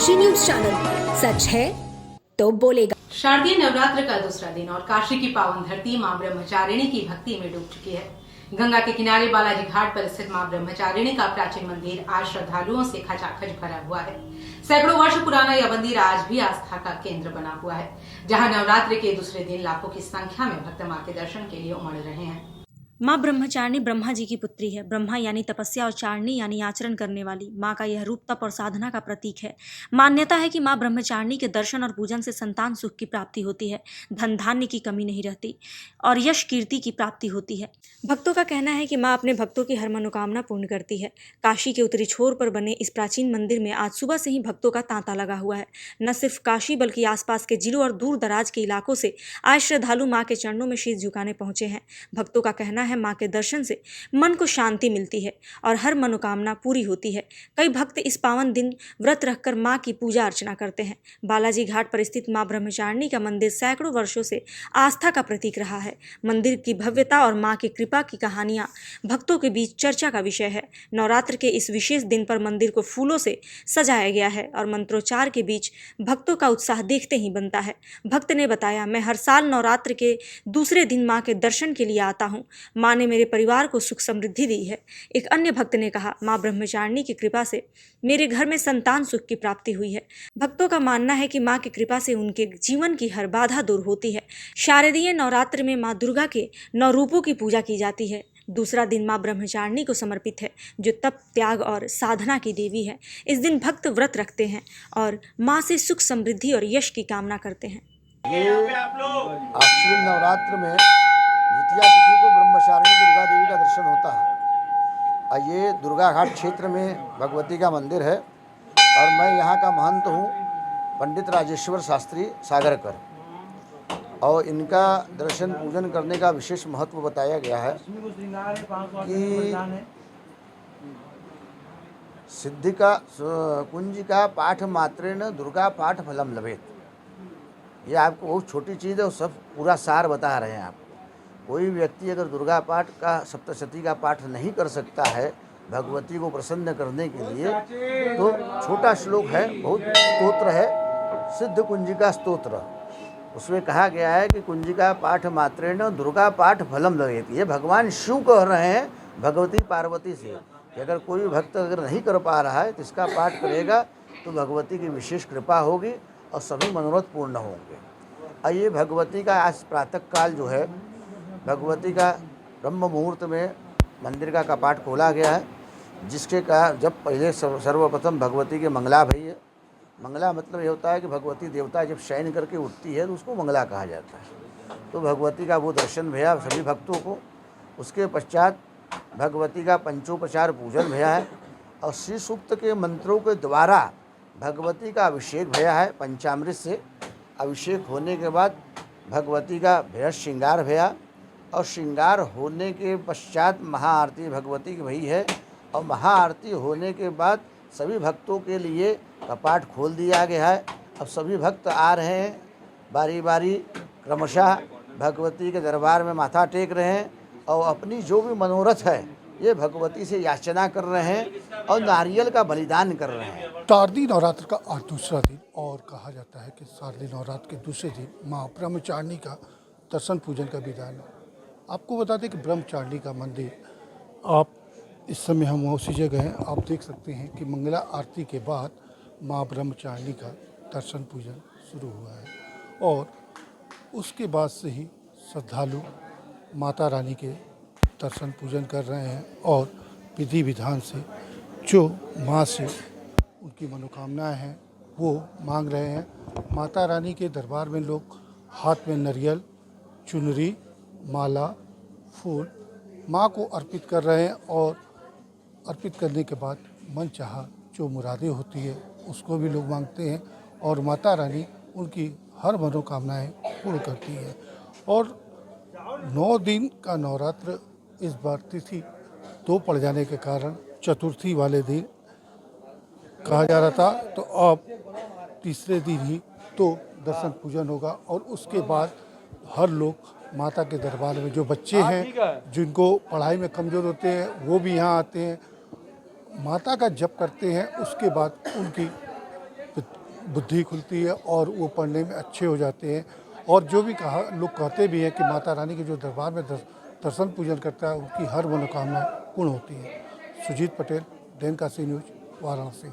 Kashi news channel, सच है तो बोलेगा। शारदीय नवरात्र का दूसरा दिन और काशी की पावन धरती मां ब्रह्मचारिणी की भक्ति में डूब चुकी है। गंगा के किनारे बालाजी घाट पर स्थित मां ब्रह्मचारिणी का प्राचीन मंदिर आज श्रद्धालुओं से खचाखच भरा हुआ है। सैकड़ों वर्ष पुराना यह मंदिर आज भी आस्था का केंद्र बना हुआ है, जहां नवरात्र के दूसरे दिन लाखों की संख्या में भक्त मां के दर्शन के लिए उमड़ रहे हैं। माँ ब्रह्मचारिणी ब्रह्मा जी की पुत्री है। ब्रह्मा यानी तपस्या और चारिणी यानी आचरण करने वाली। माँ का यह रूप तप और साधना का प्रतीक है। मान्यता है कि माँ ब्रह्मचारिणी के दर्शन और पूजन से संतान सुख की प्राप्ति होती है, धन धान्य की कमी नहीं रहती और यश कीर्ति की प्राप्ति होती है। भक्तों का कहना है कि माँ अपने भक्तों की हर मनोकामना पूर्ण करती है। काशी के उत्तरी छोर पर बने इस प्राचीन मंदिर में आज सुबह से ही भक्तों का तांता लगा हुआ है। न सिर्फ काशी बल्कि आसपास के जिलों और दूर दराज के इलाकों से आज श्रद्धालु माँ के चरणों में शीश झुकाने पहुंचे हैं। भक्तों का कहना है मां के दर्शन से मन को शांति मिलती है और हर मनोकामना पूरी होती है। कई भक्त इस पावन दिन व्रत रखकर मां की पूजा अर्चना करते हैं। बालाजी घाट पर स्थित मां ब्रह्मचारिणी का मंदिर सैकड़ों वर्षों से आस्था का प्रतीक रहा है। मंदिर की भव्यता और मां की कृपा की कहानियां भक्तों के बीच चर्चा का विषय है। नवरात्र के इस विशेष दिन पर मंदिर को फूलों से सजाया गया है और मंत्रोच्चार के बीच भक्तों का उत्साह देखते ही बनता है। भक्त ने बताया, मैं हर साल नवरात्र के दूसरे दिन मां के दर्शन के लिए आता हूं। मां ने मेरे परिवार को सुख समृद्धि दी है। एक अन्य भक्त ने कहा, मां ब्रह्मचारिणी की कृपा से मेरे घर में संतान सुख की प्राप्ति हुई है। भक्तों का मानना है कि मां की कृपा से उनके जीवन की हर बाधा दूर होती है। शारदीय नवरात्र में मां दुर्गा के 9 रूपों की पूजा की जाती है। दूसरा दिन मां ब्रह्मचारिणी को समर्पित है, जो तप, त्याग और साधना की देवी है। इस दिन भक्त व्रत रखते हैं और मां से सुख समृद्धि और यश की कामना करते हैं। ये आश्विन नवरात्र में द्वितीया तिथि को ब्रह्मचारिणी दुर्गा देवी का दर्शन होता है और ये दुर्गा घाट क्षेत्र में भगवती का मंदिर है और मैं यहाँ का महंत हूँ, पंडित राजेश्वर शास्त्री सागरकर। और इनका दर्शन पूजन करने का विशेष महत्व बताया गया है कि सिद्धि का कुंजिका पाठ मात्रेण दुर्गा पाठ फलम लभेत। ये आपको बहुत छोटी चीज़ है और सब पूरा सार बता रहे हैं आपको। कोई व्यक्ति अगर दुर्गा पाठ का सप्तशती का पाठ नहीं कर सकता है भगवती को प्रसन्न करने के लिए, तो छोटा श्लोक है, बहुत स्तोत्र है, सिद्ध कुंजिका स्तोत्र। उसमें कहा गया है कि कुंजिका पाठ मात्रेण दुर्गा पाठ फलम लभेत। ये भगवान शिव कह रहे हैं भगवती पार्वती से कि अगर कोई भक्त अगर नहीं कर पा रहा है तो इसका पाठ करेगा तो भगवती की विशेष कृपा होगी और सभी मनोरथ पूर्ण होंगे। और ये भगवती का आज प्रातः काल जो है, भगवती का ब्रह्म मुहूर्त में मंदिर का कपाट खोला गया है, जिसके का जब पहले सर्वप्रथम भगवती के मंगला भई है। मंगला मतलब ये होता है कि भगवती देवता जब शयन करके उठती है तो उसको मंगला कहा जाता है। तो भगवती का वो दर्शन भया सभी भक्तों को। उसके पश्चात भगवती का पंचोपचार पूजन भया है और श्री सूक्त के मंत्रों के द्वारा भगवती का अभिषेक भया है। पंचामृत से अभिषेक होने के बाद भगवती का बेहद श्रृंगार भया और श्रृंगार होने के पश्चात महाआरती भगवती की भई है और महाआरती होने के बाद सभी भक्तों के लिए कपाट खोल दिया गया है। अब सभी भक्त आ रहे हैं, बारी बारी क्रमशः भगवती के दरबार में माथा टेक रहे हैं और अपनी जो भी मनोरथ है ये भगवती से याचना कर रहे हैं और नारियल का बलिदान कर रहे हैं। शारदीय नवरात्र का आज दूसरा दिन और कहा जाता है कि शारदीय नवरात्र के दूसरे दिन माँ ब्रह्मचारिणी का दर्शन पूजन का विधान है। आपको बता दें कि ब्रह्मचारिणी का मंदिर, आप इस समय हम उसी जगह हैं, आप देख सकते हैं कि मंगला आरती के बाद माँ ब्रह्मचारिणी का दर्शन पूजन शुरू हुआ है और उसके बाद से ही श्रद्धालु माता रानी के दर्शन पूजन कर रहे हैं और विधि विधान से जो माँ से उनकी मनोकामनाएं हैं वो मांग रहे हैं। माता रानी के दरबार में लोग हाथ में नारियल, चुनरी, माला, फूल माँ को अर्पित कर रहे हैं और अर्पित करने के बाद मन चाहा जो मुरादें होती है उसको भी लोग मांगते हैं और माता रानी उनकी हर मनोकामनाएं पूर्ण करती है। और 9 दिन का नवरात्र इस बार तिथि 2 पड़ जाने के कारण चतुर्थी वाले दिन कहा जा रहा था, तो अब तीसरे दिन ही तो दर्शन पूजन होगा और उसके बाद हर लोग माता के दरबार में, जो बच्चे हैं जिनको पढ़ाई में कमज़ोर होते हैं वो भी यहाँ आते हैं, माता का जप करते हैं। उसके बाद उनकी बुद्धि खुलती है और वो पढ़ने में अच्छे हो जाते हैं। और जो भी कहा लोग कहते भी हैं कि माता रानी के जो दरबार में दर्शन पूजन करता है उनकी हर मनोकामना पूर्ण होती है। सुजीत पटेल, दैन काशी न्यूज, वाराणसी।